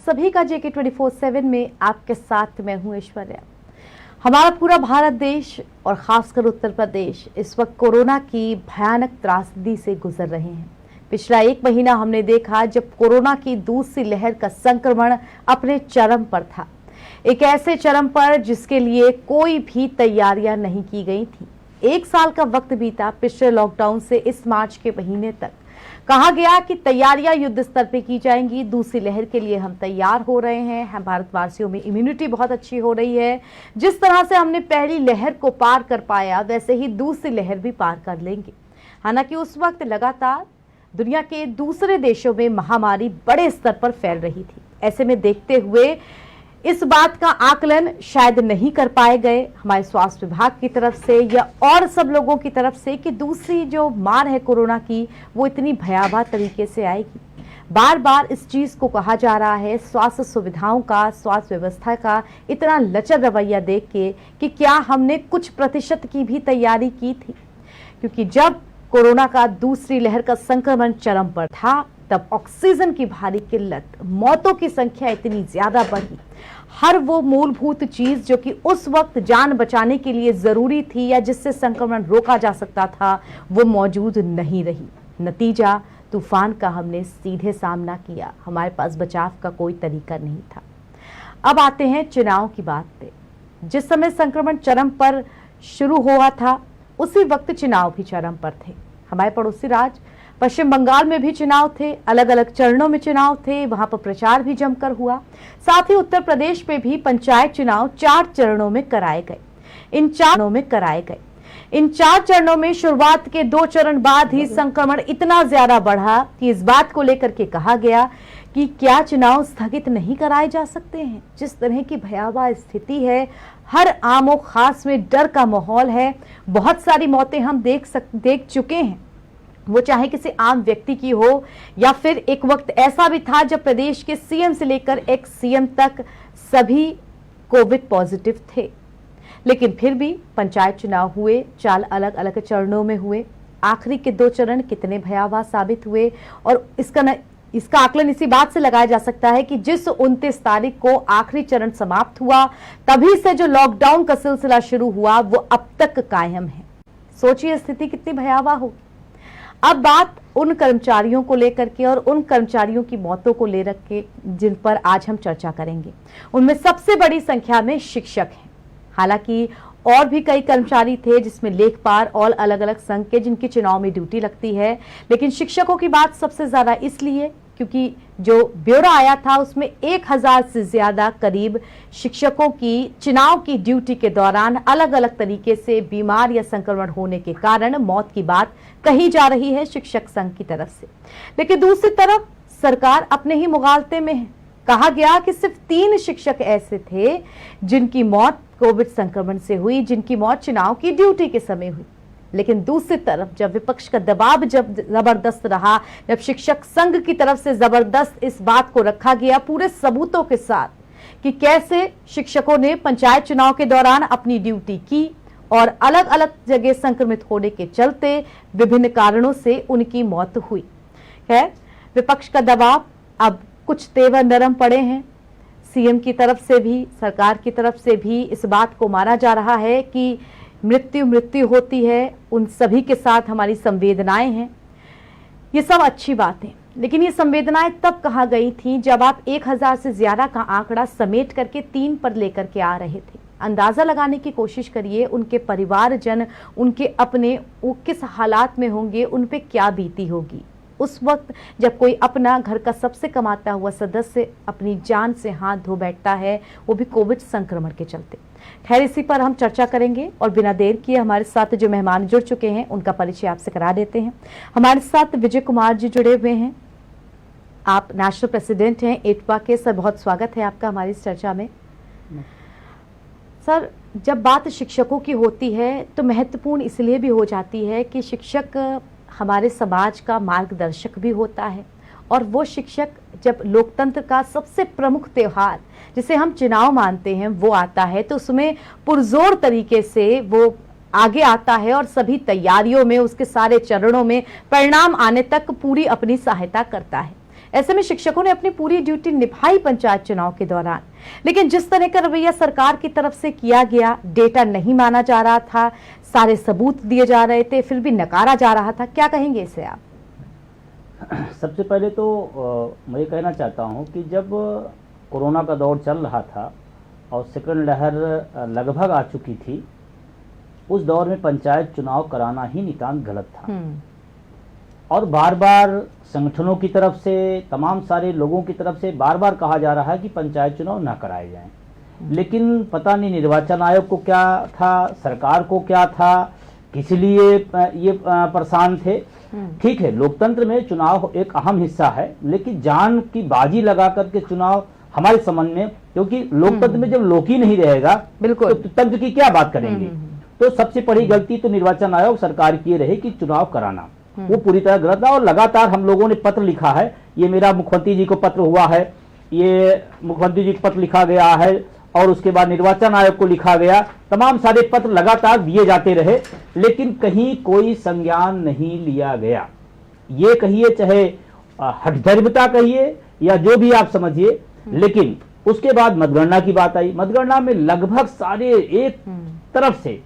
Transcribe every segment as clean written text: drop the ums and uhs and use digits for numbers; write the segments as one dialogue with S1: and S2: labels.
S1: सभी का JK 24/7 में आपके साथ मैं हूं ऐश्वर्या। हमारा पूरा भारत देश और खासकर उत्तर प्रदेश इस वक्त कोरोना की भयानक त्रासदी से गुजर रहे हैं। पिछला एक महीना हमने देखा जब कोरोना की दूसरी लहर का संक्रमण अपने चरम पर था, एक ऐसे चरम पर जिसके लिए कोई भी तैयारियां नहीं की गई थी। एक साल का वक्त बीता पिछले लॉकडाउन से इस मार्च के महीने तक। कहा गया कि तैयारियां युद्ध स्तर पे की जाएंगी, दूसरी लहर के लिए हम तैयार हो रहे हैं, हम भारतवासियों में इम्यूनिटी बहुत अच्छी हो रही है। जिस तरह से हमने पहली लहर को पार कर पाया वैसे ही दूसरी लहर भी पार कर लेंगे। हालांकि उस वक्त लगातार दुनिया के दूसरे देशों में महामारी बड़े स्तर पर फैल रही थी। ऐसे में देखते हुए इस बात का आकलन शायद नहीं कर पाए गए हमारे स्वास्थ्य विभाग की तरफ से या और सब लोगों की तरफ से कि दूसरी जो मार है कोरोना की वो इतनी भयावह तरीके से आएगी। बार बार इस चीज को कहा जा रहा है, स्वास्थ्य सुविधाओं का, स्वास्थ्य व्यवस्था का इतना लचर रवैया देख के कि क्या हमने कुछ प्रतिशत की भी तैयारी की थी। क्योंकि जब कोरोना का दूसरी लहर का संक्रमण चरम पर था तब ऑक्सीजन की भारी किल्लत, मौतों की संख्या इतनी ज्यादा बढ़ी। हर वो मूलभूत चीज जो कि उस वक्त जान बचाने के लिए जरूरी थी या जिससे संक्रमण रोका जा सकता था वो मौजूद नहीं रही। नतीजा तूफान का हमने सीधे सामना किया, हमारे पास बचाव का कोई तरीका नहीं था। अब आते हैं चुनाव की बात पे। जिस समय संक्रमण चरम पर शुरू हुआ था उसी वक्त चुनाव भी चरम पर थे। हमारे पड़ोसी राज्य पश्चिम बंगाल में भी चुनाव थे, अलग अलग चरणों में चुनाव थे, वहां पर प्रचार भी जमकर हुआ। साथ ही उत्तर प्रदेश में भी पंचायत चुनाव 4 चरणों में कराए गए। इन 4 चरणों में शुरुआत के 2 चरण बाद ही संक्रमण इतना ज्यादा बढ़ा कि इस बात को लेकर के कहा गया कि क्या चुनाव स्थगित नहीं कराए जा सकते हैं। जिस तरह की भयावह स्थिति है, हर आम और खास में डर का माहौल है। बहुत सारी मौतें हम देख चुके हैं, वो चाहे किसी आम व्यक्ति की हो या फिर एक वक्त ऐसा भी था जब प्रदेश के CM से लेकर एक्स CM तक सभी कोविड पॉजिटिव थे। लेकिन फिर भी पंचायत चुनाव हुए, 4 अलग अलग चरणों में हुए। आखिरी के 2 चरण कितने भयावह साबित हुए और इसका आकलन इसी बात से लगाया जा सकता है कि जिस 29 तारीख को आखिरी चरण समाप्त हुआ तभी से जो लॉकडाउन का सिलसिला शुरू हुआ वो अब तक कायम है। सोचिए स्थिति कितनी भयावह होगी। अब बात उन कर्मचारियों को लेकर के और उन कर्मचारियों की मौतों को ले रख के जिन पर आज हम चर्चा करेंगे। उनमें सबसे बड़ी संख्या में शिक्षक हैं। हालांकि और भी कई कर्मचारी थे जिसमें लेखपाल और अलग अलग संघ के जिनकी चुनाव में ड्यूटी लगती है, लेकिन शिक्षकों की बात सबसे ज्यादा इसलिए क्योंकि जो ब्यौरा आया था उसमें 1000 से ज्यादा करीब शिक्षकों की चुनाव की ड्यूटी के दौरान अलग अलग तरीके से बीमार या संक्रमण होने के कारण मौत की बात कही जा रही है शिक्षक संघ की तरफ से। लेकिन दूसरी तरफ सरकार अपने ही मुगालते में है। कहा गया कि सिर्फ 3 शिक्षक ऐसे थे जिनकी मौत कोविड संक्रमण से हुई, जिनकी मौत चुनाव की ड्यूटी के समय हुई। लेकिन दूसरी तरफ जब विपक्ष का दबाव जब जबरदस्त रहा, जब शिक्षक संघ की तरफ से जबरदस्त इस बात को रखा गया पूरे सबूतों के साथ कि कैसे शिक्षकों ने पंचायत चुनाव के दौरान अपनी ड्यूटी की और अलग अलग जगह संक्रमित होने के चलते विभिन्न कारणों से उनकी मौत हुई। खैर, विपक्ष का दबाव अब कुछ तेवर नरम पड़े हैं। CM की तरफ से भी, सरकार की तरफ से भी इस बात को माना जा रहा है कि मृत्यु होती है, उन सभी के साथ हमारी संवेदनाएं हैं। ये सब अच्छी बात है, लेकिन ये संवेदनाएं तब कहा गई थी जब आप 1000 से ज्यादा का आंकड़ा समेट करके 3 पर लेकर के आ रहे थे। अंदाजा लगाने की कोशिश करिए उनके परिवारजन, उनके अपने वो किस हालात में होंगे, उन पे क्या बीती होगी उस वक्त जब कोई अपना घर का सबसे कमाता हुआ सदस्य अपनी जान से हाथ धो बैठता है, वो भी कोविड संक्रमण के चलते। खैर, इसी पर हम चर्चा करेंगे और बिना देर किए हमारे साथ जो मेहमान जुड़ चुके हैं उनका परिचय आपसे करा देते हैं। हमारे साथ विजय कुमार जी जुड़े हुए हैं। आप नेशनल प्रेसिडेंट हैं एटपा के। सर, बहुत स्वागत है आपका हमारी इस चर्चा में। सर, जब बात शिक्षकों की होती है तो महत्वपूर्ण इसलिए भी हो जाती है कि शिक्षक हमारे समाज का मार्गदर्शक भी होता है और वो शिक्षक जब लोकतंत्र का सबसे प्रमुख त्योहार जिसे हम चुनाव मानते हैं वो आता है तो उसमें पुरजोर तरीके से वो आगे आता है और सभी तैयारियों में, उसके सारे चरणों में परिणाम आने तक पूरी अपनी सहायता करता है। ऐसे में शिक्षकों ने अपनी पूरी ड्यूटी निभाई पंचायत चुनाव के दौरान, लेकिन जिस तरह का रवैया सरकार की तरफ से किया गया, डेटा नहीं माना जा रहा था, सारे सबूत दिए जा रहे थे, फिर भी नकारा जा रहा था, क्या कहेंगे इसे आप?
S2: सबसे पहले तो मैं ये कहना चाहता हूँ कि जब कोरोना का दौर चल रहा था और सेकंड लहर लगभग आ चुकी थी, उस दौर में पंचायत चुनाव कराना ही नितांत गलत था। और बार बार संगठनों की तरफ से, तमाम सारे लोगों की तरफ से बार बार कहा जा रहा है कि पंचायत चुनाव ना कराए जाएं। लेकिन पता नहीं निर्वाचन आयोग को क्या था, सरकार को क्या था, किस लिए ये परेशान थे। ठीक है, लोकतंत्र में चुनाव एक अहम हिस्सा है, लेकिन जान की बाजी लगा करके चुनाव हमारे समझ में, क्योंकि लोकतंत्र में जब लोक ही नहीं रहेगा तो तंत्र की क्या बात करेंगे। तो सबसे बड़ी गलती तो निर्वाचन आयोग सरकार की रहे कि चुनाव कराना, वो पूरी तरह गलत था। और लगातार हम लोगों ने पत्र लिखा है, ये मेरा मुख्यमंत्री जी को पत्र हुआ है, ये मुख्यमंत्री जी को पत्र लिखा गया है, और उसके बाद निर्वाचन आयोग को लिखा गया, तमाम सारे पत्र लगातार दिए जाते रहे, लेकिन कहीं कोई संज्ञान नहीं लिया गया। ये कहिए, चाहे हठधर्मिता कहिए या जो भी आप समझिए। लेकिन उसके बाद मतगणना की बात आई। मतगणना में लगभग सारे एक तरफ से,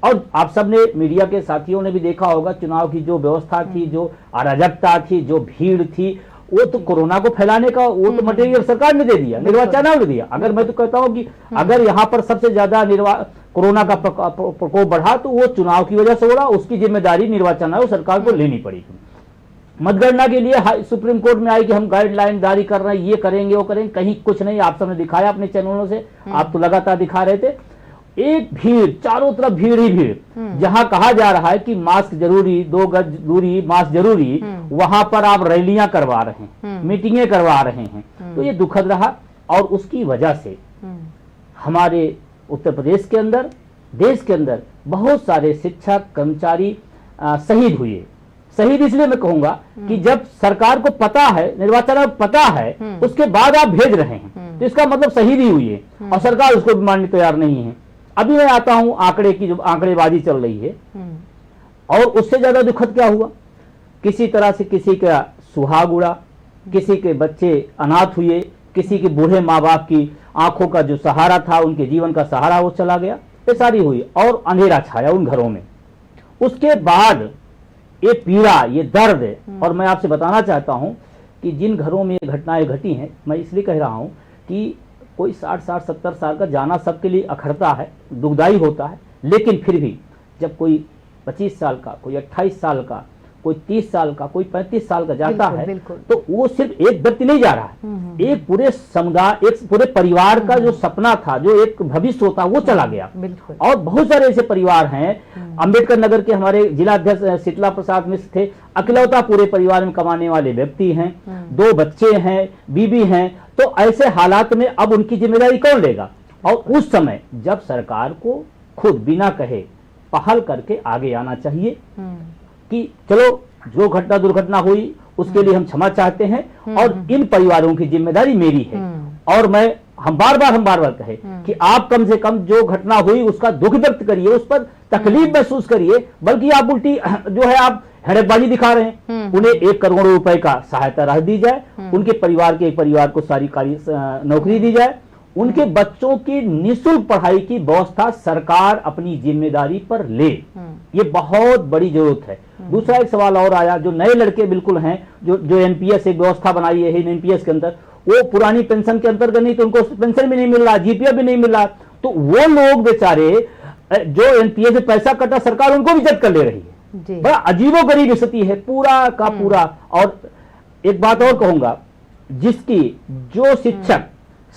S2: और आप सब ने, मीडिया के साथियों ने भी देखा होगा, चुनाव की जो व्यवस्था थी, जो अराजकता थी, जो भीड़ थी, वो तो कोरोना को फैलाने का वो तो मटेरियल सरकार ने दे दिया, निर्वाचन आयोग ने दिया। अगर मैं तो कहता हूं कि अगर यहाँ पर सबसे ज्यादा कोरोना का प्रकोप बढ़ा तो वो चुनाव की वजह से हो रहा, उसकी जिम्मेदारी निर्वाचन आयोग सरकार को लेनी पड़ेगी। मतगणना के लिए सुप्रीम कोर्ट में आई कि हम गाइडलाइन जारी कर रहे हैं, ये करेंगे वो करेंगे, कहीं कुछ नहीं। आप सबने दिखाया अपने चैनलों से, आप तो लगातार दिखा रहे थे, एक भीड़, चारों तरफ भीड़ ही भीड़। जहां कहा जा रहा है कि मास्क जरूरी, 2 गज दूरी, मास्क जरूरी, वहां पर आप रैलियां करवा रहे हैं, मीटिंगें करवा रहे हैं। तो ये दुखद रहा, और उसकी वजह से हमारे उत्तर प्रदेश के अंदर, देश के अंदर बहुत सारे शिक्षक, कर्मचारी शहीद हुए। शहीद इसलिए मैं कहूंगा कि जब सरकार को पता है, निर्वाचन आयोग पता है, उसके बाद आप भेज रहे हैं, तो इसका मतलब शहीद ही हुई है, और सरकार उसको भी मानने तैयार नहीं है। अभी मैं आता हूं आंकड़े की, जो आंकड़ेबाजी चल रही है, और उससे ज्यादा दुखद क्या हुआ, किसी तरह से किसी का सुहाग उड़ा, किसी के बच्चे अनाथ हुए, किसी के बूढ़े माँ बाप की आंखों का जो सहारा था, उनके जीवन का सहारा वो चला गया, ये सारी हुई, और अंधेरा छाया उन घरों में। उसके बाद ये पीड़ा, ये दर्द, और मैं आपसे बताना चाहता हूं कि जिन घरों में ये घटनाएं घटी हैं, मैं इसलिए कह रहा हूं कि कोई 60, 70 साल का जाना सबके लिए अखरता है, दुखदाई होता है, लेकिन फिर भी जब कोई 25 साल का, कोई 28 साल का, कोई 30 साल का, कोई 35 साल का जाता है, तो वो सिर्फ एक व्यक्ति नहीं जा रहा है, एक पूरे समुदाय, एक पूरे परिवार का जो सपना था, जो एक भविष्य होता, वो चला गया। और बहुत सारे ऐसे परिवार हैं, अंबेडकर नगर के हमारे जिला अध्यक्ष शीतला प्रसाद मिश्र थे, अकेलौता पूरे परिवार में कमाने वाले व्यक्ति हैं, 2 बच्चे हैं, बीबी हैं, तो ऐसे हालात में अब उनकी जिम्मेदारी कौन लेगा। और उस समय जब सरकार को खुद बिना कहे पहल करके आगे आना चाहिए कि चलो जो घटना दुर्घटना हुई उसके लिए हम क्षमा चाहते हैं, और इन परिवारों की जिम्मेदारी मेरी है। और हम बार बार कहे कि आप कम से कम जो घटना हुई उसका दुख व्यक्त करिए, उस पर तकलीफ महसूस करिए, बल्कि आप उल्टी जो है आप हेड़ेबाजी दिखा रहे हैं। उन्हें 1 करोड़ रुपए का सहायता राशि दी जाए, उनके परिवार को सारी नौकरी दी जाए, उनके बच्चों की निःशुल्क पढ़ाई की व्यवस्था सरकार अपनी जिम्मेदारी पर ले, ये बहुत बड़ी जरूरत है। दूसरा एक सवाल और आया, जो नए लड़के बिल्कुल हैं, जो एनपीएस एक व्यवस्था बनाई है एनपीएस के अंदर, वो पुरानी पेंशन के अंतर्गत नहीं, तो उनको पेंशन भी नहीं मिल रहा, जीपीएफ भी नहीं मिल रहा, तो वो लोग बेचारे जो एनपीएस से पैसा कटा, सरकार उनको भी जब्त कर ले रही है। बड़ा अजीबोगरीब स्थिति है पूरा का पूरा। और एक बात और कहूंगा, जो शिक्षक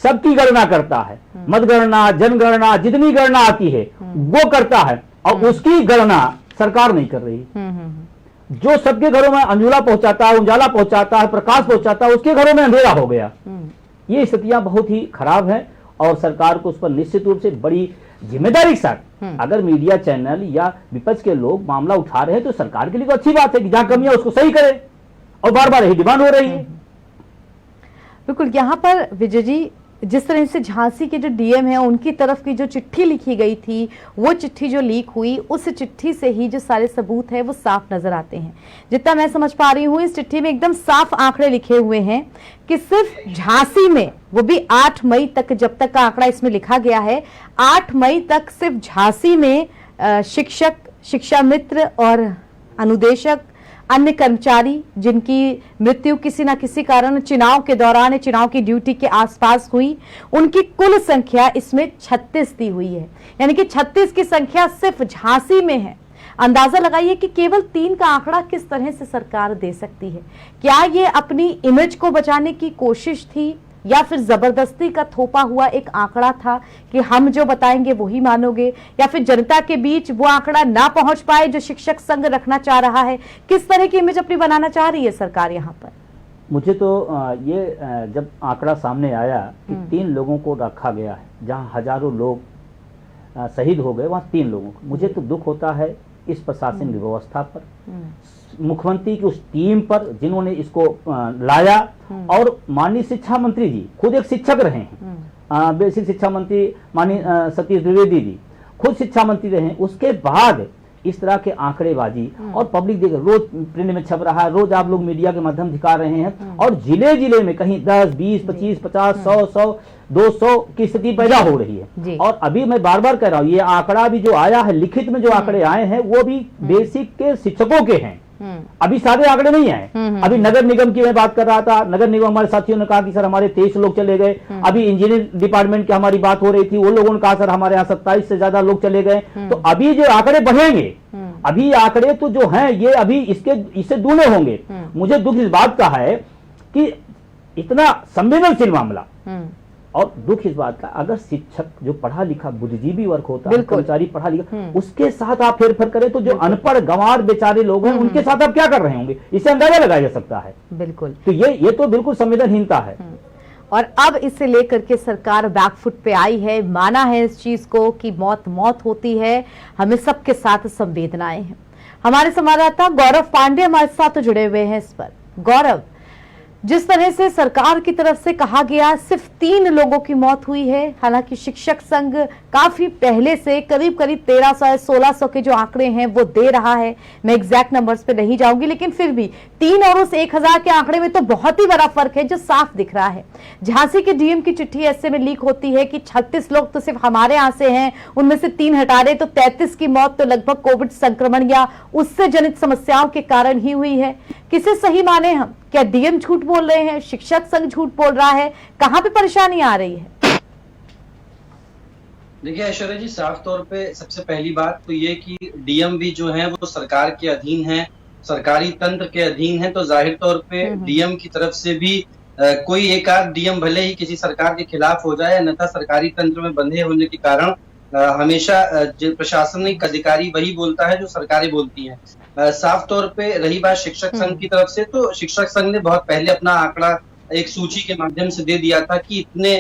S2: सबकी गणना करता है, मतगणना, जनगणना, जितनी गणना आती है वो करता है, और उसकी गणना सरकार नहीं कर रही। जो सबके घरों में उजाला पहुंचाता है, प्रकाश पहुंचाता है, उसके घरों में अंधेरा हो गया। ये स्थितियां बहुत ही खराब हैं, और सरकार को उस पर निश्चित रूप से बड़ी जिम्मेदारी के साथ, अगर मीडिया चैनल या विपक्ष के लोग मामला उठा रहे हैं, तो सरकार के लिए तो अच्छी बात है कि जहां कमियां उसको सही करे, और बार बार यही डिमांड हो रही है।
S1: बिल्कुल, यहाँ पर विजय जी जिस तरह से झांसी के जो डीएम है उनकी तरफ की जो चिट्ठी लिखी गई थी, वो चिट्ठी जो लीक हुई, उस चिट्ठी से ही जो सारे सबूत है वो साफ नजर आते हैं। जितना मैं समझ पा रही हूँ इस चिट्ठी में एकदम साफ आंकड़े लिखे हुए हैं कि सिर्फ झांसी में, वो भी 8 मई तक, जब तक का आंकड़ा इसमें लिखा गया है, 8 मई तक सिर्फ झांसी में शिक्षक, शिक्षा मित्र और अनुदेशक, अन्य कर्मचारी जिनकी मृत्यु किसी न किसी कारण चुनाव के दौरान, चुनाव की ड्यूटी के आसपास हुई, उनकी कुल संख्या इसमें 36 दी हुई है। यानी कि 36 की संख्या सिर्फ झांसी में है। अंदाजा लगाइए कि केवल 3 का आंकड़ा किस तरह से सरकार दे सकती है। क्या ये अपनी इमेज को बचाने की कोशिश थी या फिर जबरदस्ती का थोपा हुआ एक आंकड़ा था कि हम जो बताएंगे वही मानोगे, या फिर जनता के बीच वो आंकड़ा ना पहुंच पाए जो शिक्षक संघ रखना चाह रहा है? किस तरह की इमेज अपनी बनाना चाह रही है सरकार यहाँ पर?
S2: मुझे तो ये जब आंकड़ा सामने आया कि 3 लोगों को रखा गया है, जहां हजारों लोग शहीद हो गए, वहां 3 लोगों को, मुझे तो दुख होता है इस प्रशासनिक व्यवस्था पर, मुख्यमंत्री की उस टीम पर जिन्होंने इसको लाया, और माननीय शिक्षा मंत्री जी खुद एक शिक्षक रहे हैं, बेसिक शिक्षा मंत्री माननीय सतीश द्विवेदी जी खुद शिक्षा मंत्री रहे हैं। उसके बाद इस तरह के आंकड़ेबाजी, और पब्लिक देख, रोज प्रिंट में छप रहा है, रोज आप लोग मीडिया के माध्यम दिखा रहे हैं, और जिले जिले में कहीं 10, 20, 25, 50, 100, 200 की स्थिति पैदा हो रही है। और अभी मैं बार बार कह रहा हूं, ये आंकड़ा भी जो आया है, लिखित में जो आंकड़े आए हैं, वो भी बेसिक के शिक्षकों के हैं, अभी सारे आंकड़े नहीं आए। अभी नगर निगम की मैं बात कर रहा था, नगर निगम हमारे साथियों ने कहा कि सर हमारे 23 लोग चले गए। अभी इंजीनियरिंग डिपार्टमेंट की हमारी बात हो रही थी, वो लोगों ने कहा सर हमारे यहाँ 27 से ज्यादा लोग चले गए। तो अभी जो आंकड़े बढ़ेंगे, अभी आंकड़े तो जो हैं ये अभी इससे दूने होंगे। मुझे दुख इस बात का है कि इतना संवेदनशील मामला, और दुख इस बात का, अगर शिक्षक जो पढ़ा लिखा बुद्धिजीवी वर्ग होता है, कर्मचारी पढ़ा लिखा, उसके साथ आप हेरफेर करें तो जो अनपढ़ गंवार बेचारे लोग हैं उनके साथ आप क्या कर रहे होंगे, इससे अंदाजा लगाया जा सकता है।
S1: बिल्कुल,
S2: तो ये तो बिल्कुल संवेदनहीनता है।
S1: और अब इसे लेकर के सरकार बैकफुट पे आई है, माना है इस चीज को कि मौत मौत होती है, हमें सबके साथ संवेदनाएं हैं। हमारे संवाददाता गौरव पांडे हमारे साथ जुड़े हुए हैं इस पर। गौरव, जिस तरह से सरकार की तरफ से कहा गया सिर्फ 3 लोगों की मौत हुई है, हालांकि शिक्षक संघ काफी पहले से करीब 1300 या 1600 के जो आंकड़े हैं वो दे रहा है, मैं एग्जैक्ट नंबर्स पे नहीं जाऊंगी, लेकिन फिर भी 3 और उस 1000 के आंकड़े में तो बहुत ही बड़ा फर्क है जो साफ दिख रहा है। झांसी के डीएम की चिट्ठी ऐसे में लीक होती है कि 36 लोग तो सिर्फ हमारे यहाँ से हैं, उनमें से 3 हटा रहे तो 33 की मौत तो लगभग कोविड संक्रमण या उससे जनित समस्याओं के कारण ही हुई है। किसे सही माने हम? क्या डीएम झूठ बोल रहे हैं, शिक्षक संघ झूठ बोल रहा है, कहां पे परेशानी आ रही है?
S3: देखिए ऐश्वर्या जी, साफ तौर पे सबसे पहली बात तो ये कि डीएम भी जो है वो सरकार के अधीन है, सरकारी तंत्र के अधीन है, तो जाहिर तौर पे डीएम की तरफ से भी कोई एक आध डीएम भले ही किसी सरकार के खिलाफ हो जाए, अन्यथा सरकारी तंत्र में बंधे होने के कारण हमेशा प्रशासनिक अधिकारी वही बोलता है जो सरकारें बोलती हैं। साफ तौर पे रही बात शिक्षक संघ की तरफ से, तो शिक्षक संघ ने बहुत पहले अपना आंकड़ा एक सूची के माध्यम से दे दिया था कि इतने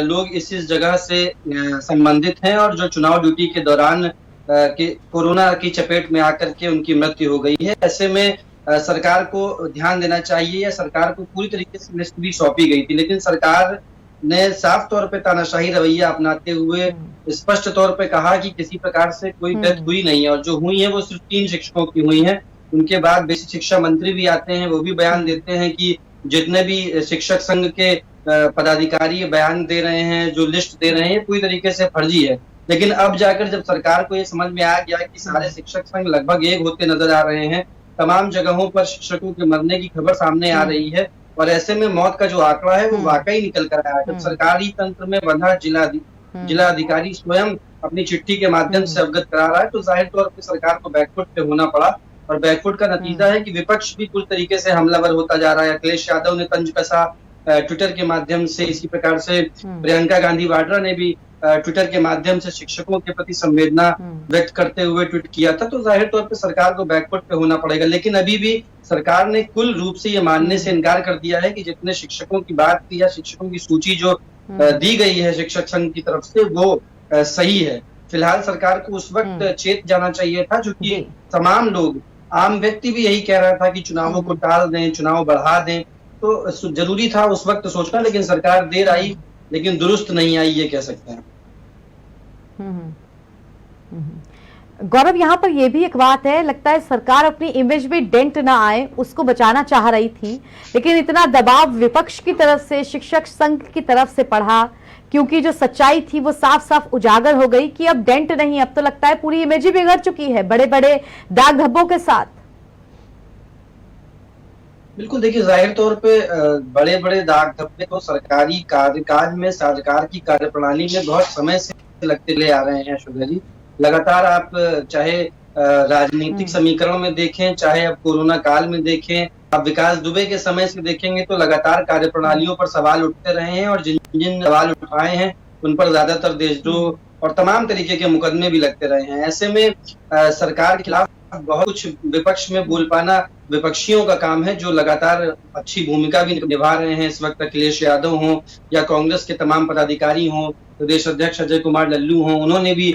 S3: लोग इस जगह से संबंधित हैं और जो चुनाव ड्यूटी के दौरान कोरोना की चपेट में आकर के उनकी मृत्यु हो गई है। ऐसे में सरकार को ध्यान देना चाहिए, या सरकार को पूरी तरीके से लिस्ट भी सौंपी गई थी, लेकिन सरकार ने साफ तौर पे तानाशाही रवैया अपनाते हुए स्पष्ट तौर पे कहा कि किसी प्रकार से कोई डेथ हुई नहीं है, और जो हुई है वो सिर्फ 3 शिक्षकों की हुई है। उनके बाद बेसिक शिक्षा मंत्री भी आते हैं, वो भी बयान देते हैं कि जितने भी शिक्षक संघ के पदाधिकारी बयान दे रहे हैं, जो लिस्ट दे रहे हैं, पूरी तरीके से फर्जी है। लेकिन अब जाकर जब सरकार को ये समझ में आ गया कि सारे शिक्षक संघ लगभग एक होते नजर आ रहे हैं, तमाम जगहों पर शिक्षकों के मरने की खबर सामने आ रही है, और ऐसे में मौत का जो आंकड़ा है वो वाकई निकल कर आया। जब सरकारी तंत्र में बंधा जिला अधिकारी स्वयं अपनी चिट्ठी के माध्यम से अवगत करा रहा है, तो जाहिर तौर पर सरकार को बैकफुट पे होना पड़ा, और बैकफुट का नतीजा है कि विपक्ष भी पूरी तरीके से हमलावर होता जा रहा है। अखिलेश यादव ने तंज कसा ट्विटर के माध्यम से, इसी प्रकार से प्रियंका गांधी वाड्रा ने भी ट्विटर के माध्यम से शिक्षकों के प्रति संवेदना व्यक्त करते हुए ट्वीट किया था। तो जाहिर तौर पे सरकार को बैकफुट पे होना पड़ेगा, लेकिन अभी भी सरकार ने कुल रूप से ये मानने से इनकार कर दिया है कि जितने शिक्षकों की बात की या शिक्षकों की सूची जो दी गई है शिक्षक संघ की तरफ से वो सही है। फिलहाल सरकार को उस वक्त चेत जाना चाहिए था, जो कि तमाम लोग, आम व्यक्ति भी यही कह रहा था कि चुनावों को टाल दें, चुनाव बढ़ा दें, तो जरूरी था उस वक्त सोचना, लेकिन सरकार देर आई लेकिन दुरुस्त नहीं आई, ये कह सकते हैं।
S1: गौरव, यहाँ पर यह भी एक बात है, लगता है सरकार अपनी इमेज में डेंट ना आए उसको बचाना चाह रही थी, लेकिन इतना दबाव विपक्ष की तरफ से, शिक्षक संघ की तरफ से पड़ा, क्योंकि जो सच्चाई थी वो साफ साफ उजागर हो गई कि अब डेंट नहीं, अब तो लगता है पूरी इमेज ही बिगड़ चुकी है बड़े बड़े दाग धब्बों के साथ।
S3: बिल्कुल, देखिए जाहिर तौर पे बड़े बड़े दाग धब्बे तो सरकारी कार्यकाज में, सरकार की कार्यप्रणाली में बहुत समय से लगते ले आ रहे हैं शुभा जी। लगातार आप चाहे राजनीतिक समीकरणों में देखें, चाहे अब कोरोना काल में देखें, अब विकास दुबे के समय से देखेंगे तो लगातार कार्यप्रणालियों पर सवाल उठते रहे हैं, और जिन जिन सवाल उठाए हैं उन पर ज्यादातर देशद्रोह और तमाम तरीके के मुकदमे भी लगते रहे हैं। ऐसे में सरकार के खिलाफ बहुत कुछ विपक्ष में बोल पाना विपक्षियों का काम है, जो लगातार अच्छी भूमिका भी निभा रहे हैं इस वक्त। अखिलेश यादव हों या कांग्रेस के तमाम पदाधिकारी हों, प्रदेश अध्यक्ष अजय कुमार लल्लू हों, उन्होंने भी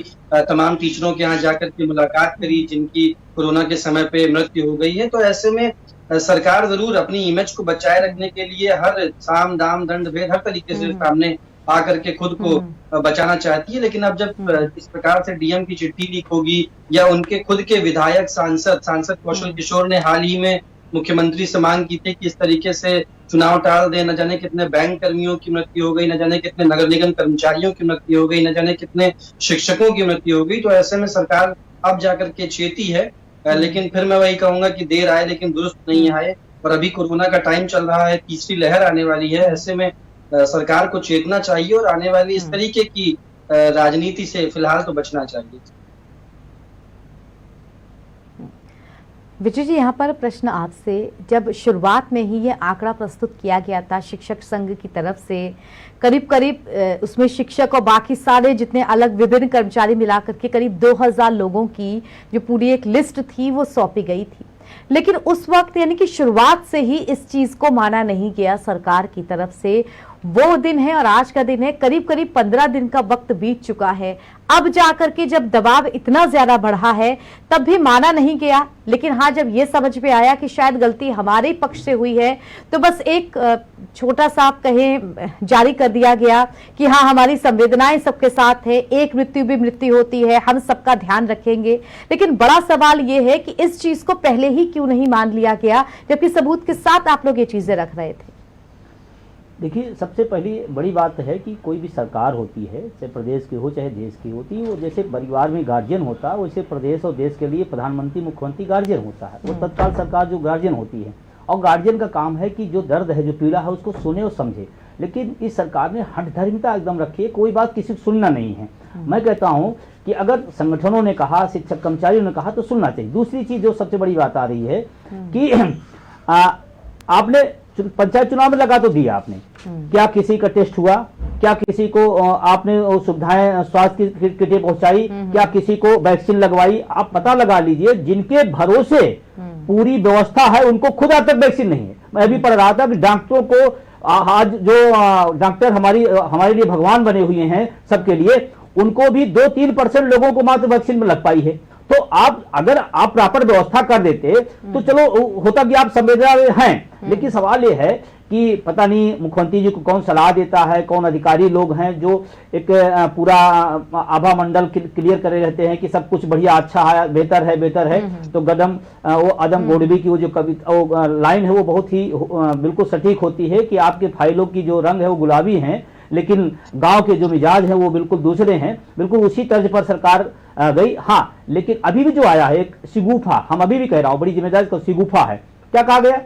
S3: तमाम टीचरों के यहाँ जाकर के मुलाकात करी जिनकी कोरोना के समय पे मृत्यु हो गई है। तो ऐसे में सरकार जरूर अपनी इमेज को बचाए रखने के लिए हर साम दाम दंड भेद हर तरीके से सामने आकर के खुद को बचाना चाहती है। लेकिन अब जब इस प्रकार से डीएम की चिट्ठी लीक होगी, या उनके खुद के विधायक सांसद कौशल किशोर ने हाल ही में मुख्यमंत्री से मांग की थी कि इस तरीके से चुनाव टाल दें, न जाने कितने बैंक कर्मियों की मृत्यु हो गई, न जाने कितने नगर निगम कर्मचारियों की मृत्यु हो गई, न जाने कितने शिक्षकों की मृत्यु हो गई, तो ऐसे में सरकार अब जाकर के चेती है। लेकिन फिर मैं वही कहूंगा कि देर आए लेकिन दुरुस्त नहीं आए, और अभी कोरोना का टाइम चल रहा है, तीसरी लहर आने वाली है। ऐसे में सरकार को चेतना चाहिए और आने वाली इस तरीके की राजनीति से फिलहाल तो बचना चाहिए।
S1: विजय जी, यहाँ पर प्रश्न आपसे, जब शुरुआत में ही ये आंकड़ा प्रस्तुत किया गया था शिक्षक संघ की तरफ से, करीब करीब उसमें शिक्षक और बाकी सारे जितने अलग विभिन्न कर्मचारी मिलाकर के करीब 2000 लोगों की जो पूरी एक लिस्ट थी वो सौंपी गई थी, लेकिन उस वक्त यानी कि शुरुआत से ही इस चीज को माना नहीं गया सरकार की तरफ से। वो दिन है और आज का दिन है, करीब करीब 15 दिन का वक्त बीत चुका है। अब जाकर के जब दबाव इतना ज्यादा बढ़ा है तब भी माना नहीं गया, लेकिन हाँ जब ये समझ में आया कि शायद गलती हमारे पक्ष से हुई है तो बस एक छोटा सा आप कहें जारी कर दिया गया कि हाँ हमारी संवेदनाएं सबके साथ है, एक मृत्यु भी मृत्यु होती है, हम सबका ध्यान रखेंगे। लेकिन बड़ा सवाल ये है कि इस चीज को पहले ही क्यों नहीं मान लिया गया, जबकि सबूत के साथ आप लोग ये चीजें रख रहे थे।
S2: देखिए, सबसे पहली बड़ी बात है कि कोई भी सरकार होती है, चाहे प्रदेश की हो चाहे देश की होती है, वो जैसे परिवार में गार्जियन होता है वैसे प्रदेश और देश के लिए प्रधानमंत्री मुख्यमंत्री गार्जियन होता है। वो तत्काल सरकार जो गार्जियन होती है, और गार्जियन का काम है कि जो दर्द है, जो पीड़ा है, उसको सुने और समझे। लेकिन इस सरकार ने हठधर्मिता एकदम रखी है, कोई बात किसी को सुनना नहीं है। मैं कहता हूँ कि अगर संगठनों ने कहा, शिक्षक कर्मचारियों ने कहा तो सुनना चाहिए। दूसरी चीज जो सबसे बड़ी बात आ रही है कि आपने पंचायत चुनाव में लगा तो दिया आपने, क्या किसी का टेस्ट हुआ, क्या किसी को आपने सुविधाएं स्वास्थ्य की किटें पहुंचाई, क्या किसी को वैक्सीन लगवाई? आप पता लगा लीजिए, जिनके भरोसे पूरी व्यवस्था है उनको खुद आज तक वैक्सीन नहीं है। मैं अभी पढ़ रहा था कि डॉक्टरों को आज जो डॉक्टर हमारे लिए भगवान बने हुए हैं सबके लिए, उनको भी 2-3% लोगों को मात्र वैक्सीन में लग पाई है। तो अगर आप प्रॉपर व्यवस्था कर देते तो चलो होता कि आप संवेदना हैं, लेकिन सवाल ये है कि पता नहीं मुख्यमंत्री जी को कौन सलाह देता है, कौन अधिकारी लोग हैं जो एक पूरा आभा मंडल क्लियर करे रहते हैं कि सब कुछ बढ़िया, अच्छा है, बेहतर है। तो वो आदम गोडवी की वो जो कविता लाइन है वो बहुत ही बिल्कुल सटीक होती है कि आपके फाइलों की जो रंग है वो गुलाबी है, लेकिन गांव के जो मिजाज है वो बिल्कुल दूसरे हैं। बिल्कुल उसी तर्ज पर सरकार गई। हाँ, लेकिन अभी भी जो आया है एक शिगुफा, हम अभी भी कह रहा हूं, बड़ी जिम्मेदारी का शिगुफा है। क्या कहा गया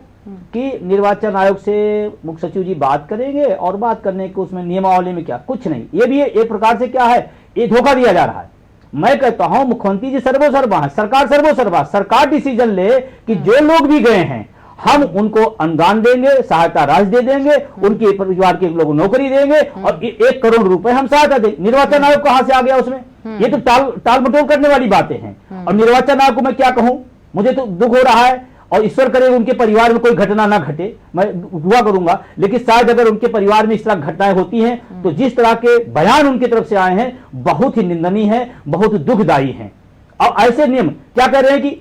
S2: कि निर्वाचन आयोग से मुख्य सचिव जी बात करेंगे, और बात करने के उसमें नियमावली में क्या, कुछ नहीं। ये भी एक प्रकार से क्या है, ये धोखा दिया जा रहा है। मैं कहता हूं मुख्यमंत्री जी सर्वोसर्वा है, सरकार सर्वोसर्वा, सरकार डिसीजन ले कि जो लोग भी गए हैं हम उनको अनुदान देंगे, सहायता राशि दे देंगे, उनके परिवार के लोग नौकरी देंगे, और 1 करोड़ रुपए हम सहायता देंगे। निर्वाचन आयोग कहां से आ गया उसमें? ये तो टाल मटोल करने वाली बातें हैं। और निर्वाचन आयोग को मैं क्या कहूं, मुझे तो दुख हो रहा है, और ईश्वर करे उनके परिवार में कोई घटना ना घटे, मैं दुआ करूंगा। लेकिन शायद अगर उनके परिवार में इस तरह घटनाएं होती हैं तो जिस तरह के बयान उनकी तरफ से आए हैं बहुत ही निंदनीय है, बहुत दुखदायी है। और ऐसे नियम क्या कह रहे हैं कि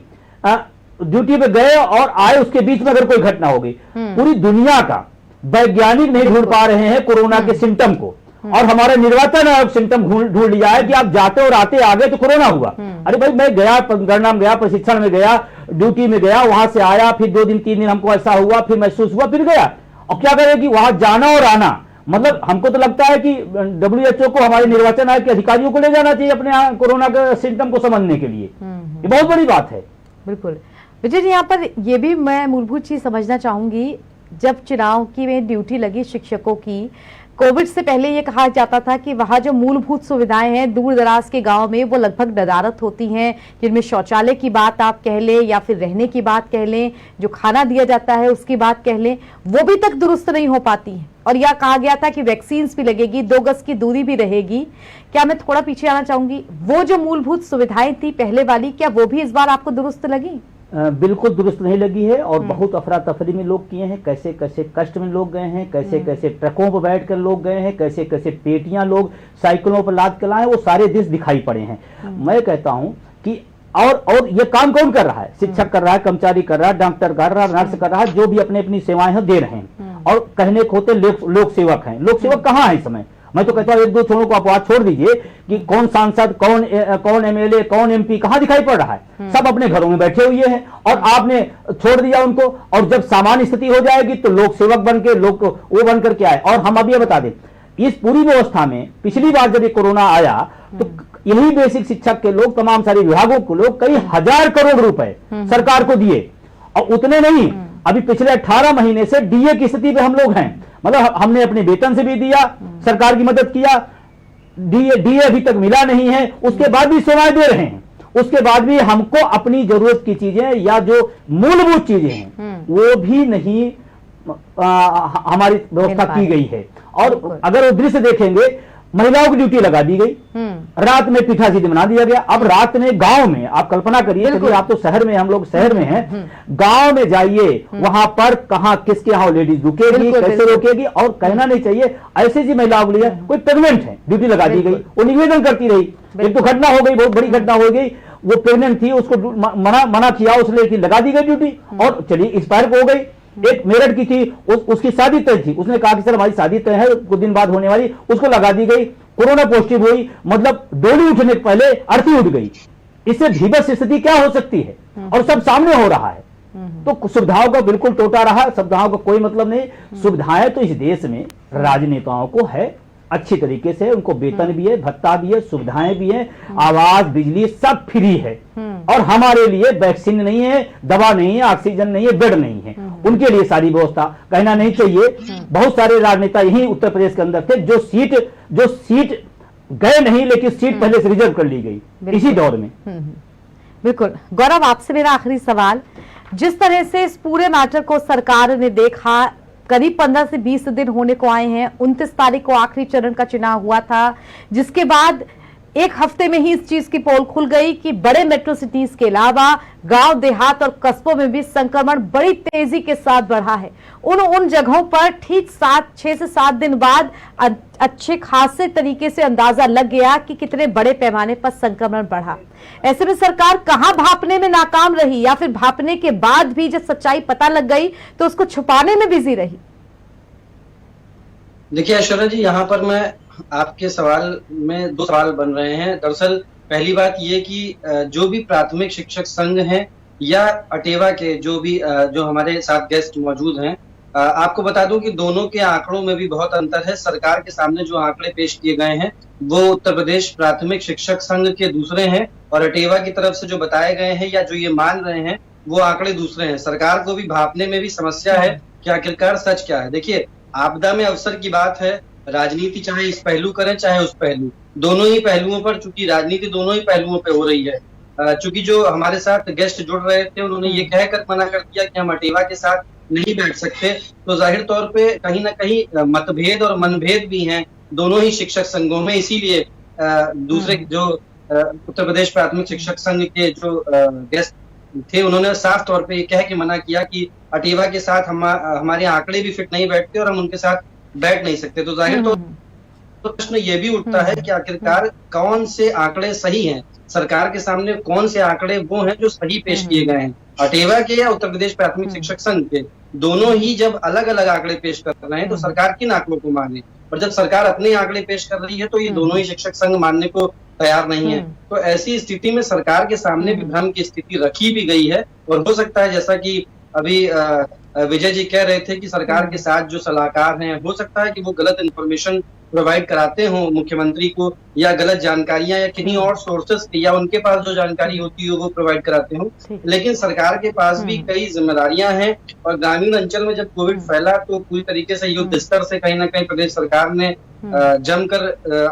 S2: ड्यूटी पे गए और आए, उसके बीच में अगर कोई घटना हो गई, पूरी दुनिया का वैज्ञानिक नहीं ढूंढ पा रहे हैं कोरोना के सिम्टम को, और हमारा निर्वाचन आयोग सिम्टम ढूंढ लिया है कि आप जाते और आते आगे तो कोरोना हुआ। अरे भाई मैं गया, गणना में गया, प्रशिक्षण में गया, ड्यूटी में गया, वहां से आया, फिर 2 दिन 3 दिन हमको ऐसा हुआ, फिर महसूस हुआ, फिर गया। और क्या करें कि वहां जाना और आना, मतलब हमको तो लगता है कि WHO को, हमारे निर्वाचन आयोग के अधिकारियों को ले जाना चाहिए अपने यहाँ कोरोना के सिम्टम को समझने के लिए। ये बहुत बड़ी बात है।
S1: बिल्कुल विजय जी, यहाँ पर ये भी मैं मूलभूत चीज समझना चाहूंगी, जब चुनाव की में ड्यूटी लगी शिक्षकों की, कोविड से पहले ये कहा जाता था कि वहाँ जो मूलभूत सुविधाएं हैं दूर दराज के गांव में वो लगभग नदारत होती हैं, जिनमें शौचालय की बात आप कह लें या फिर रहने की बात कह लें, जो खाना दिया जाता है उसकी बात कह लें, वो भी तक दुरुस्त नहीं हो पाती है। और यह कहा गया था कि वैक्सीन भी लगेगी, 2 गज की दूरी भी रहेगी। क्या मैं थोड़ा पीछे आना चाहूंगी, वो जो मूलभूत सुविधाएं थी पहले वाली, क्या वो भी इस बार आपको दुरुस्त लगी?
S2: बिल्कुल दुरुस्त नहीं लगी है, और बहुत अफरा तफरी में लोग किए हैं, कैसे कैसे कष्ट में लोग गए हैं, कैसे कैसे ट्रकों पर बैठकर लोग गए हैं, कैसे कैसे पेटियां लोग साइकिलों पर लाद कर लाए, वो सारे दृश्य दिखाई पड़े हैं। मैं कहता हूं कि और ये काम कौन कर रहा है? शिक्षक कर रहा है, कर्मचारी कर रहा है, डॉक्टर कर रहा है, नर्स कर रहा है, जो भी अपनी अपनी सेवाएं हैं दे रहे हैं। और कहने को होते लोक सेवक हैं। लोक सेवक कहाँ है इस समय? मैं तो कहता हूँ 1-2 छोरों को अपवाद छोड़ दीजिए कि कौन सांसद, कौन MLA, कौन MP कहाँ दिखाई पड़ रहा है? सब अपने घरों में बैठे हुए हैं और आपने छोड़ दिया उनको। और जब सामान्य स्थिति हो जाएगी तो लोक सेवक बन के वो बनकर के आए। और हम अब ये बता दें, इस पूरी व्यवस्था में पिछली बार जब ये कोरोना आया तो यही बेसिक शिक्षक के लोग, तमाम सारे विभागों को लोग कई हजार करोड़ रुपए सरकार को दिए। और उतने नहीं, अभी पिछले 18 महीने से DA की स्थिति पे हम लोग हैं, मतलब हमने अपने वेतन से भी दिया, सरकार की मदद किया, DA अभी तक मिला नहीं है, उसके बाद भी सेवाएं दे रहे हैं। उसके बाद भी हमको अपनी जरूरत की चीजें या जो मूलभूत चीजें हैं वो भी नहीं हमारी व्यवस्था की गई है। और अगर वो दृश्य देखेंगे, महिलाओं की ड्यूटी लगा दी गई, रात में पीठासीधी बना दिया गया। अब रात में गांव में आप कल्पना करिए, क्योंकि आप तो शहर में, हम लोग शहर में हैं, गांव में जाइए, वहां पर कहां किसके यहाँ लेडीज रुकेगी, कैसे रोकेगी? और कहना नहीं चाहिए ऐसे जी महिलाओं के लिए, कोई प्रेग्नेंट है, ड्यूटी लगा दी गई, वो निवेदन करती रही। एक तो घटना हो गई, बहुत बड़ी घटना हो गई, वो प्रेग्नेंट थी, उसको मना किया, उसने लगा दी गई ड्यूटी, और चलिए एक्सपायर हो गई। एक मेरठ की थी, उसकी शादी तय थी, उसने कहा कि सर हमारी शादी तय है, कुछ दिन बाद होने वाली, उसको लगा दी गई, कोरोना पॉजिटिव हुई, मतलब डोली उठने के पहले अर्थी उठ गई। इससे भीभत्स स्थिति क्या हो सकती है? और सब सामने हो रहा है। तो सुविधाओं का बिल्कुल टोटा रहा, सुविधाओं का कोई मतलब नहीं। सुविधाएं तो इस देश में राजनेताओं को है, अच्छी तरीके से उनको वेतन भी है, भत्ता भी है, सुविधाएं भी है, आवास, बिजली सब फ्री है। और हमारे लिए वैक्सीन नहीं है, दवा नहीं है, ऑक्सीजन नहीं है, बेड नहीं है, उनके लिए सारी व्यवस्था। कहना नहीं चाहिए, बहुत सारे राजनेता यही उत्तर प्रदेश के अंदर थे जो सीट गए नहीं, लेकिन सीट पहले से रिजर्व कर ली गई इसी दौर में।
S1: बिल्कुल। गौरव, आपसे मेरा आखिरी सवाल, जिस तरह से इस पूरे मैटर को सरकार ने देखा, करीब 15 से 20 दिन होने को आए हैं, 29 तारीख को आखिरी चरण का चुनाव हुआ था, जिसके बाद 1 हफ्ते में ही इस चीज की पोल खुल गई कि बड़े मेट्रो सिटीज के अलावा गांव, देहात और कस्बों में भी संक्रमण बड़ी तेजी के साथ बढ़ा है। उन जगहों पर ठीक 6 से 7 दिन बाद अच्छे खासे तरीके से अंदाजा लग गया कि कितने बड़े पैमाने पर संक्रमण बढ़ा। ऐसे में सरकार कहां भांपने में नाकाम रही, या फिर भांपने के बाद भी जब सच्चाई पता लग गई तो उसको छुपाने में बिजी रही?
S3: देखिए ऐश्वर्या जी, यहाँ पर मैं आपके सवाल में 2 सवाल बन रहे हैं। दरअसल पहली बात ये कि जो भी प्राथमिक शिक्षक संघ हैं या अटेवा के जो हमारे साथ गेस्ट मौजूद हैं, आपको बता दूं कि दोनों के आंकड़ों में भी बहुत अंतर है। सरकार के सामने जो आंकड़े पेश किए गए हैं वो उत्तर प्रदेश प्राथमिक शिक्षक संघ के दूसरे हैं, और अटेवा की तरफ से जो बताए गए हैं या जो ये मान रहे हैं वो आंकड़े दूसरे हैं। सरकार को भी भांपने में भी समस्या है कि आखिरकार सच क्या है। देखिए, आपदा में अवसर की बात है, राजनीति चाहे इस पहलू करें चाहे उस पहलू, दोनों ही पहलुओं पर, चूंकि राजनीति दोनों ही पहलुओं पे हो रही है। चूंकि जो हमारे साथ गेस्ट जुड़ रहे थे उन्होंने ये कहकर मना कर दिया कि हम अटेवा के साथ नहीं बैठ सकते, तो जाहिर तौर पे कहीं ना कहीं मतभेद और मनभेद भी हैं दोनों ही शिक्षक संघों में। इसीलिए दूसरे जो उत्तर प्रदेश प्राथमिक शिक्षक संघ के जो गेस्ट थे उन्होंने साफ तौर पे ये कह के मना किया कि अटेवा के साथ हमारे आंकड़े भी फिट नहीं बैठते और हम उनके साथ बैठ नहीं सकते। तो जाहिर तो प्रश्न ये भी उठता है कि आखिरकार कौन से आंकड़े सही हैं, सरकार के सामने कौन से आंकड़े वो हैं जो सही पेश किए गए हैं, अटेवा के या उत्तर प्रदेश प्राथमिक शिक्षक संघ के। दोनों ही जब अलग अलग आंकड़े पेश कर रहे हैं तो सरकार किन आंकड़ों को माने? और जब सरकार अपने आंकड़े पेश कर रही है तो ये दोनों ही शिक्षक संघ मानने को तैयार नहीं है। तो ऐसी स्थिति में सरकार के सामने भी भ्रम की स्थिति रखी भी गई है, और हो सकता है जैसा कि अभी विजय जी कह रहे थे कि सरकार के साथ जो सलाहकार हैं, हो सकता है कि वो गलत इन्फॉर्मेशन प्रोवाइड कराते हों मुख्यमंत्री को, या गलत जानकारियां या किन्हीं और सोर्सेस या उनके पास जो जानकारी होती है वो प्रोवाइड कराते हों। लेकिन सरकार के पास भी कई जिम्मेदारियां हैं, और ग्रामीण अंचल में जब कोविड फैला तो पूरी तरीके से युद्ध स्तर से कहीं ना कहीं प्रदेश सरकार ने जमकर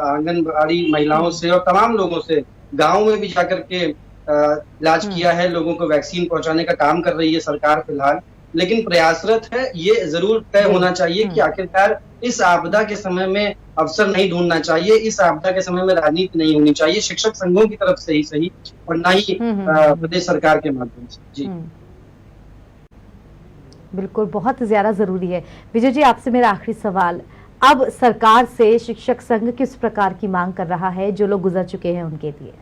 S3: आंगनबाड़ी महिलाओं से और तमाम लोगों से गाँव में भी जाकर के इलाज किया है, लोगों को वैक्सीन पहुंचाने का काम कर रही है सरकार फिलहाल। लेकिन प्रयासरत है, ये जरूर तय होना चाहिए कि आखिरकार इस आपदा के समय में अवसर नहीं ढूंढना चाहिए, इस आपदा के समय में राजनीति नहीं होनी चाहिए, शिक्षक संघों की तरफ से ही सही और ना ही प्रदेश सरकार के माध्यम से। जी
S1: बिल्कुल, बहुत ज्यादा जरूरी है। विजय जी, आपसे मेरा आखिरी सवाल, अब सरकार से शिक्षक संघ किस प्रकार की मांग कर रहा है जो लोग गुजर चुके हैं उनके लिए?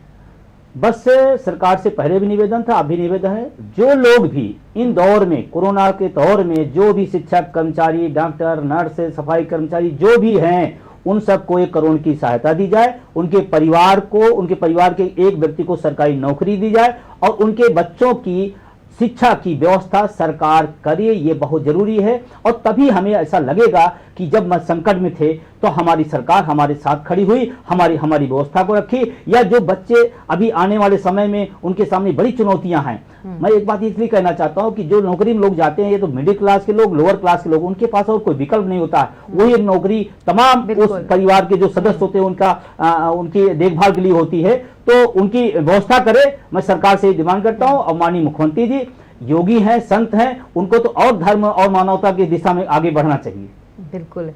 S2: बस सरकार से पहले भी निवेदन था, अब भी निवेदन है, जो लोग भी इन दौर में, कोरोना के दौर में, जो भी शिक्षक कर्मचारी, डॉक्टर, नर्स, सफाई कर्मचारी जो भी हैं, उन सबको 1 करोड़ की सहायता दी जाए, उनके परिवार के एक व्यक्ति को सरकारी नौकरी दी जाए, और उनके बच्चों की शिक्षा की व्यवस्था सरकार करे, ये बहुत जरूरी है। और तभी हमें ऐसा लगेगा कि जब हम संकट में थे तो हमारी सरकार हमारे साथ खड़ी हुई, हमारी व्यवस्था को रखी, या जो बच्चे अभी आने वाले समय में उनके सामने बड़ी चुनौतियां हैं। मैं एक बात इसलिए कहना चाहता हूं कि जो नौकरी में लोग जाते हैं, ये तो मिडिल क्लास के लोग, लोअर क्लास के लोग, उनके पास और कोई विकल्प नहीं होता है। वही एक नौकरी तमाम उस परिवार के जो सदस्य होते हैं उनकी देखभाल के लिए होती है, तो उनकी व्यवस्था करे। मैं सरकार से डिमांड करता हूं, और माननीय मुख्यमंत्री जी योगी हैं, संत हैं, उनको तो और धर्म और मानवता की दिशा में आगे बढ़ना चाहिए।
S1: बिल्कुल,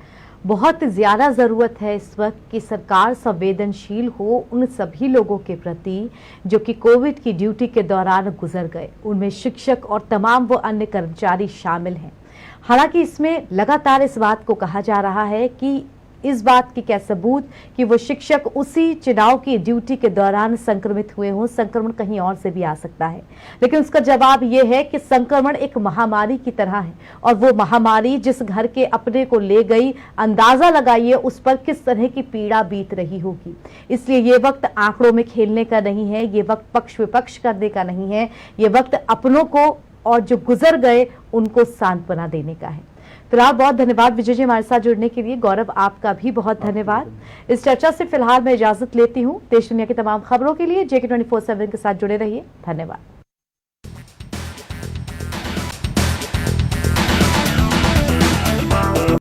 S1: बहुत ज्यादा जरूरत है इस वक्त कि सरकार संवेदनशील हो उन सभी लोगों के प्रति जो कि कोविड की ड्यूटी के दौरान गुजर गए, उनमें शिक्षक और तमाम वो अन्य कर्मचारी शामिल हैं। हालांकि इसमें लगातार इस बात को कहा जा रहा है कि इस बात की क्या सबूत कि वो शिक्षक उसी चुनाव की ड्यूटी के दौरान संक्रमित हुए हों, संक्रमण कहीं और से भी आ सकता है। लेकिन उसका जवाब ये है कि संक्रमण एक महामारी की तरह है, और वो महामारी जिस घर के अपने को ले गई, अंदाजा लगाइए उस पर किस तरह की पीड़ा बीत रही होगी। इसलिए ये वक्त आंकड़ों में खेलने का नहीं है, ये वक्त पक्ष विपक्ष करने का नहीं है, ये वक्त अपनों को और जो गुजर गए उनको सांत्वना देने का है। फिलहाल बहुत धन्यवाद विजय जी हमारे साथ जुड़ने के लिए। गौरव, आपका भी बहुत धन्यवाद। इस चर्चा से फिलहाल मैं इजाजत लेती हूँ। देश दुनिया की तमाम खबरों के लिए JK 24/7 के साथ जुड़े रहिए। धन्यवाद।